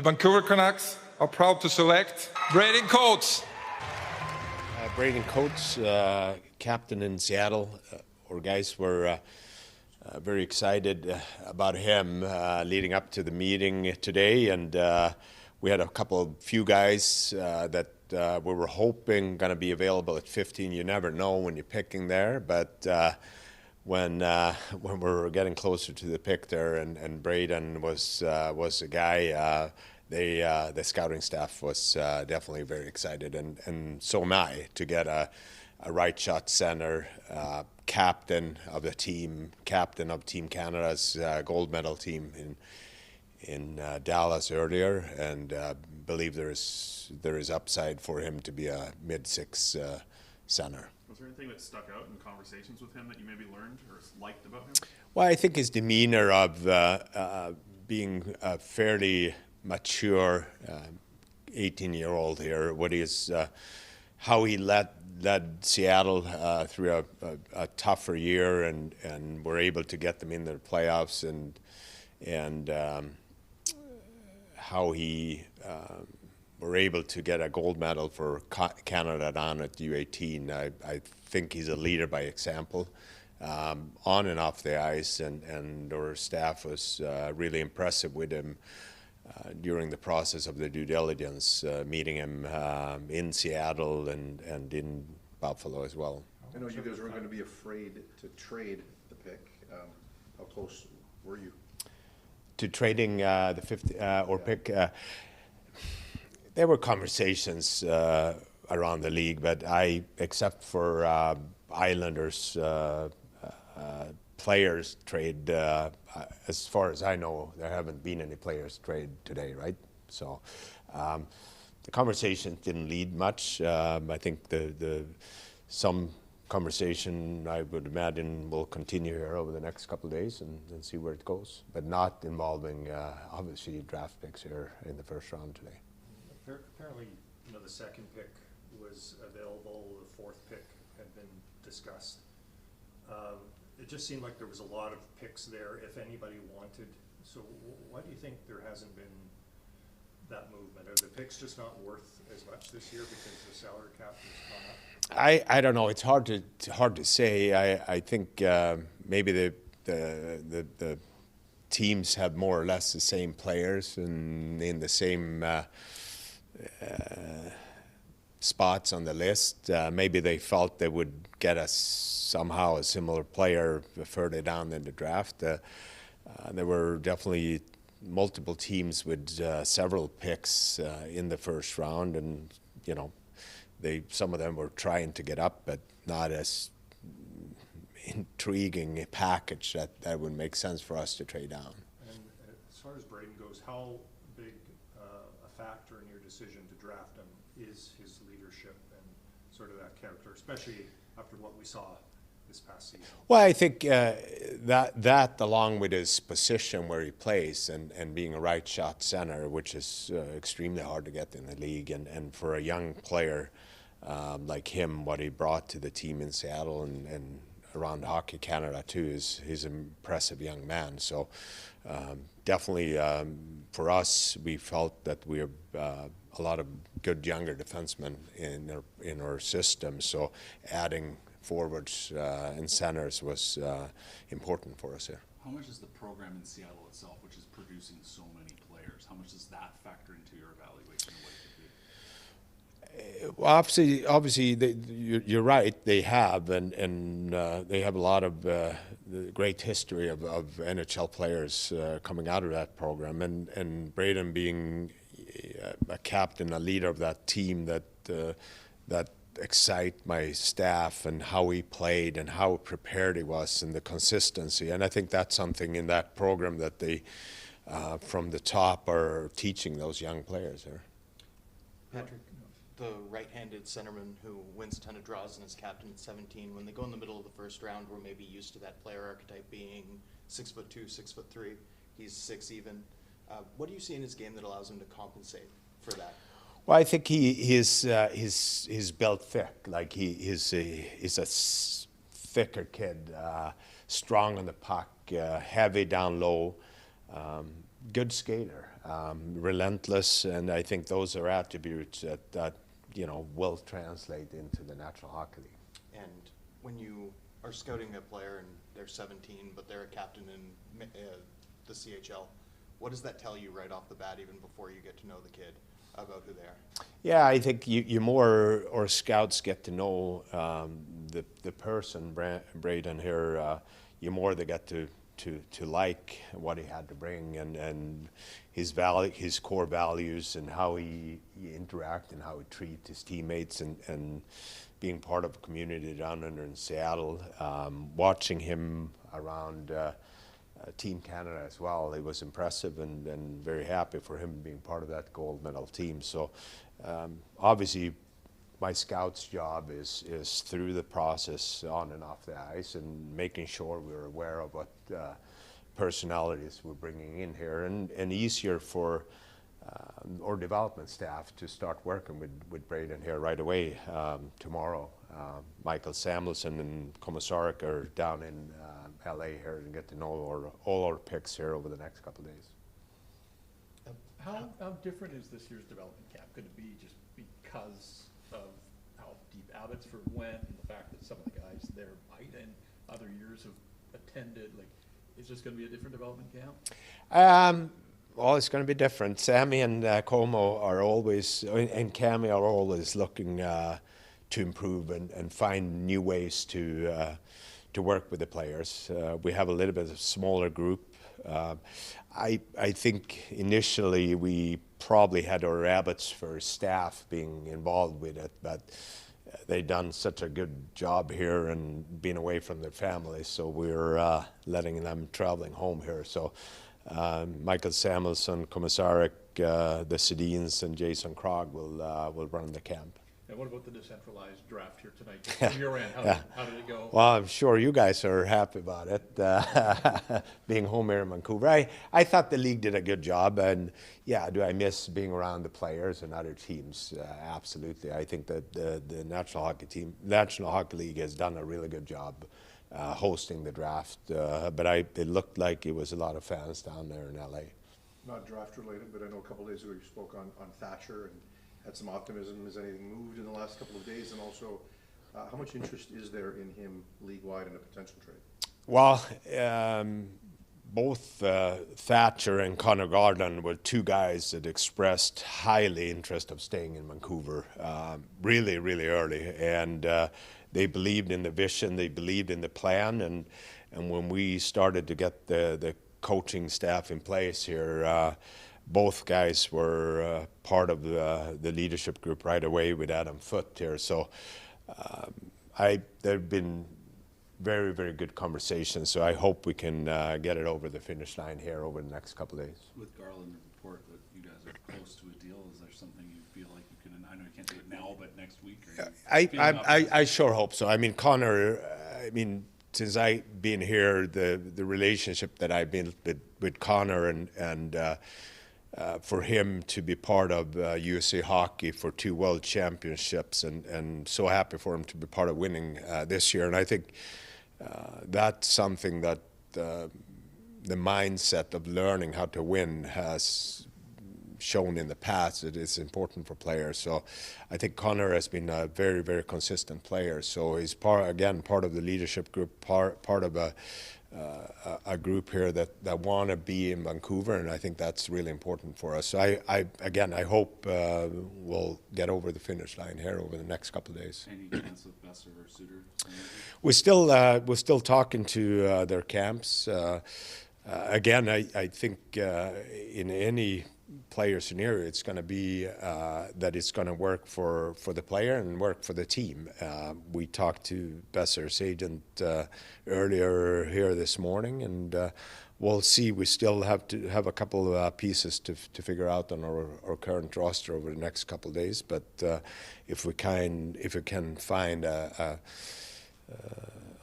The Vancouver Canucks are proud to select Braeden Cootes. Braeden Cootes, captain in Seattle. Our guys were very excited about him leading up to the meeting today, and we had a few guys that we were hoping going to be available at 15. You never know when you're picking there, but when we're getting closer to the pick there, and Braeden was a guy. The scouting staff was definitely very excited, and so am I, to get a right shot center, captain of the team, captain of Team Canada's gold medal team in Dallas earlier, and believe there is upside for him to be a mid-six center. Was there anything that stuck out in conversations with him that you maybe learned or liked about him? Well, I think his demeanor of being a fairly mature 18-year-old here, how he led Seattle through a tougher year, and were able to get them in the playoffs, and how he were able to get a gold medal for Canada down at U18. I think he's a leader by example, on and off the ice, and our staff was really impressive with him during the process of the due diligence, meeting him in Seattle and in Buffalo as well. I know you guys weren't going to be afraid to trade the pick. How close were you to trading the fifth pick? There were conversations around the league, but except for Islanders players trade, as far as I know, there haven't been any players trade today, right? So the conversation didn't lead much. I think some conversation, I would imagine, will continue here over the next couple of days and see where it goes, but not involving obviously draft picks here in the first round today. Apparently, the second pick was available, the fourth pick had been discussed. It just seemed like there was a lot of picks there if anybody wanted. So why do you think there hasn't been that movement? Are the picks just not worth as much this year because the salary cap has gone up? I don't know. It's hard to say. I think maybe the teams have more or less the same players and in the same spots on the list. Maybe they felt they would get somehow a similar player further down in the draft. There were definitely multiple teams with several picks in the first round, and some of them were trying to get up, but not as intriguing a package that would make sense for us to trade down. And as far as Braeden goes, how big a factor in your decision to draft him is his leadership and sort of that character, especially after what we saw this past season? Well, I think that along with his position where he plays and being a right shot center, which is extremely hard to get in the league, and for a young player like him, what he brought to the team in Seattle and around Hockey Canada too, he's an impressive young man. So definitely for us, we felt that we have a lot of good younger defensemen in our system. So adding forwards and centers was important for us here. How much is the program in Seattle itself, which is producing so many players, how much does that factor into your evaluation of what it could be? Well, obviously, you're right. They have, and they have a lot of the great history of NHL players coming out of that program, and Braeden being a captain, a leader of that team that excite my staff, and how he played and how prepared he was and the consistency. And I think that's something in that program that they, from the top, are teaching those young players there. Patrick, the right-handed centerman who wins a ton of draws and is captain at 17, when they go in the middle of the first round, we're maybe used to that player archetype being 6'2", 6'3". He's 6 even. What do you see in his game that allows him to compensate for that? Well, I think he's built thick. Like he's a thicker kid, strong on the puck, heavy down low. good skater, relentless, and I think those are attributes that will translate into the National Hockey League. And when you are scouting a player and they're 17, but they're a captain in the CHL, what does that tell you right off the bat, even before you get to know the kid, about who they are? Yeah, I think you more, or scouts get to know the person, Braeden here, you more they get to like what he had to bring, and his core values, and how he interact and how he treat his teammates, and being part of a community down under in Seattle. Watching him around Team Canada as well, it was impressive, and very happy for him being part of that gold medal team. So obviously my scout's job is through the process on and off the ice, and making sure we're aware of what personalities we're bringing in here, and easier for our development staff to start working with Braeden here right away tomorrow. Michael Samuelson and Komisarek are down in LA here and get to know all our picks here over the next couple of days. How different is this year's development camp going to be, just because of how deep Abbotsford went, and the fact that some of the guys there might and other years have attended? Like, is this going to be a different development camp? Well, it's going to be different. Sammy and Como are always, and Cami are always looking to improve and find new ways to work with the players. We have a little bit of a smaller group. I think initially we probably had our Abbotsford staff being involved with it, but they've done such a good job here and being away from their families, so we're letting them traveling home here. So Michael Samuelson, Komisarek, the Sedins, and Jason Krog will run the camp. And what about the decentralized draft here tonight? Just from your end, how did it go? Well, I'm sure you guys are happy about it, being home here in Vancouver. I thought the league did a good job, and yeah, do I miss being around the players and other teams? Absolutely. I think that the National Hockey League has done a really good job hosting the draft, but it looked like it was a lot of fans down there in LA. Not draft related, but I know a couple of days ago you spoke on Thatcher and had some optimism. Has anything moved in the last couple of days? And also, how much interest is there in him league-wide in a potential trade? Well, both Thatcher and Connor Garland were two guys that expressed highly interest of staying in Vancouver really, really early. And they believed in the vision, they believed in the plan. And when we started to get the coaching staff in place here, both guys were part of the leadership group right away with Adam Foote here. So there have been very, very good conversations. So I hope we can get it over the finish line here over the next couple of days. With Garland report that you guys are close to a deal, is there something you feel like you can, I know you can't do it now, but next week? I sure hope so. I mean, Connor, since I've been here, the relationship that I've been with Connor and for him to be part of USA Hockey for 2 World Championships, and so happy for him to be part of winning this year. And I think that's something that the mindset of learning how to win has shown in the past. It is important for players. So I think Connor has been a very, very consistent player. So he's part of the leadership group, part of a group here that want to be in Vancouver, and I think that's really important for us. So I hope we'll get over the finish line here over the next couple of days. Any chance of Besser or Suter? We're still talking to their camps. I think in any player scenario, it's going to be that it's going to work for the player and work for the team. We talked to Besser's agent earlier here this morning, and we'll see. We still have to have a couple of pieces to figure out on our current roster over the next couple of days. But if we can find a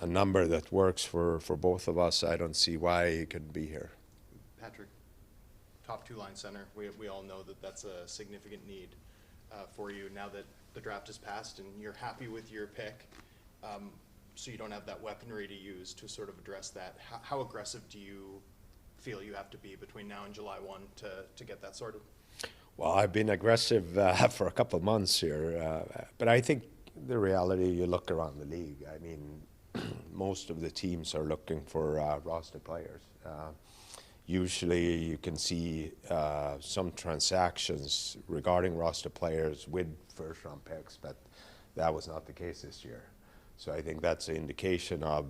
number that works for both of us, I don't see why he couldn't be here. Patrick, top 2-line center. We all know that that's a significant need for you now that the draft is passed and you're happy with your pick. So you don't have that weaponry to use to sort of address that. How aggressive do you feel you have to be between now and July 1 to get that sorted? Well, I've been aggressive for a couple of months here, but I think the reality, you look around the league, I mean, most of the teams are looking for roster players. Usually you can see some transactions regarding roster players with first-round picks, but that was not the case this year. So I think that's an indication of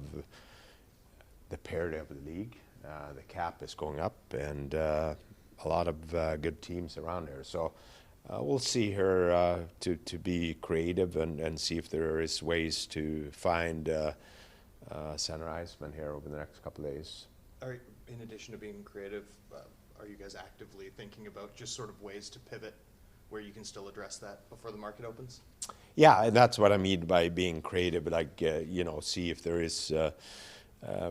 the parity of the league. The cap is going up, and a lot of good teams around there. So we'll see here to be creative and see if there is ways to find center iceman here over the next couple of days. In addition to being creative, are you guys actively thinking about just sort of ways to pivot where you can still address that before the market opens? Yeah, and that's what I mean by being creative. Like, you know, see if there is,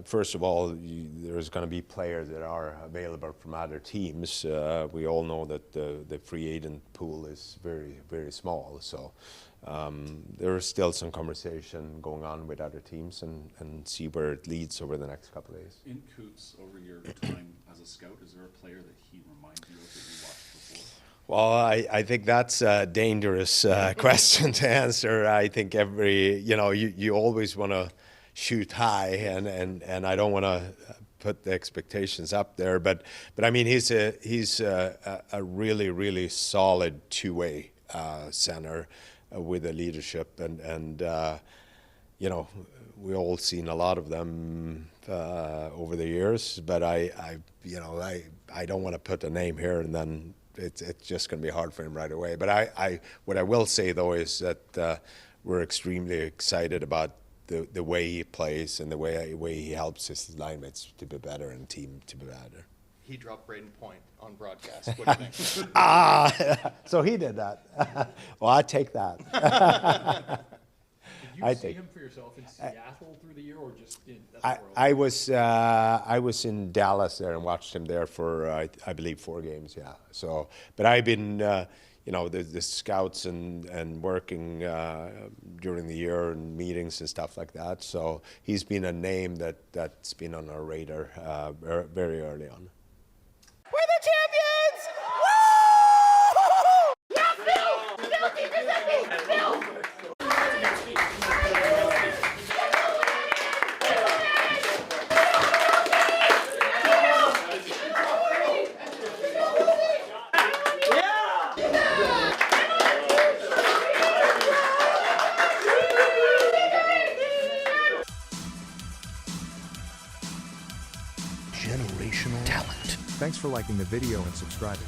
first of all, there's going to be players that are available from other teams. We all know that the free agent pool is very, very small. So there is still some conversation going on with other teams and see where it leads over the next couple of days. In Cootes, over your time as a scout, is there a player that he reminds you of that you watched before? Well, I think that's a dangerous question to answer. I think you always want to shoot high, and I don't want to put the expectations up there. But I mean, he's a really, really solid two-way center with a leadership, and you know, we all seen a lot of them over the years. But I don't want to put a name here and then it's just going to be hard for him right away. But what I will say though is that we're extremely excited about the way he plays and the way he helps his linemates to be better and team to be better. He dropped Braeden point on broadcast. What do you think? So he did that. Well, I take that. Did you see him for yourself in Seattle through the year, or just in? I was in Dallas there and watched him there for I believe 4 games. Yeah. So, but I've been the scouts and working during the year and meetings and stuff like that. So he's been a name that's been on our radar very early on. We're the champions! Woo! Yeah, Phil! Phil, keep this at me! Phil! Generational talent. Thanks for liking the video and subscribing.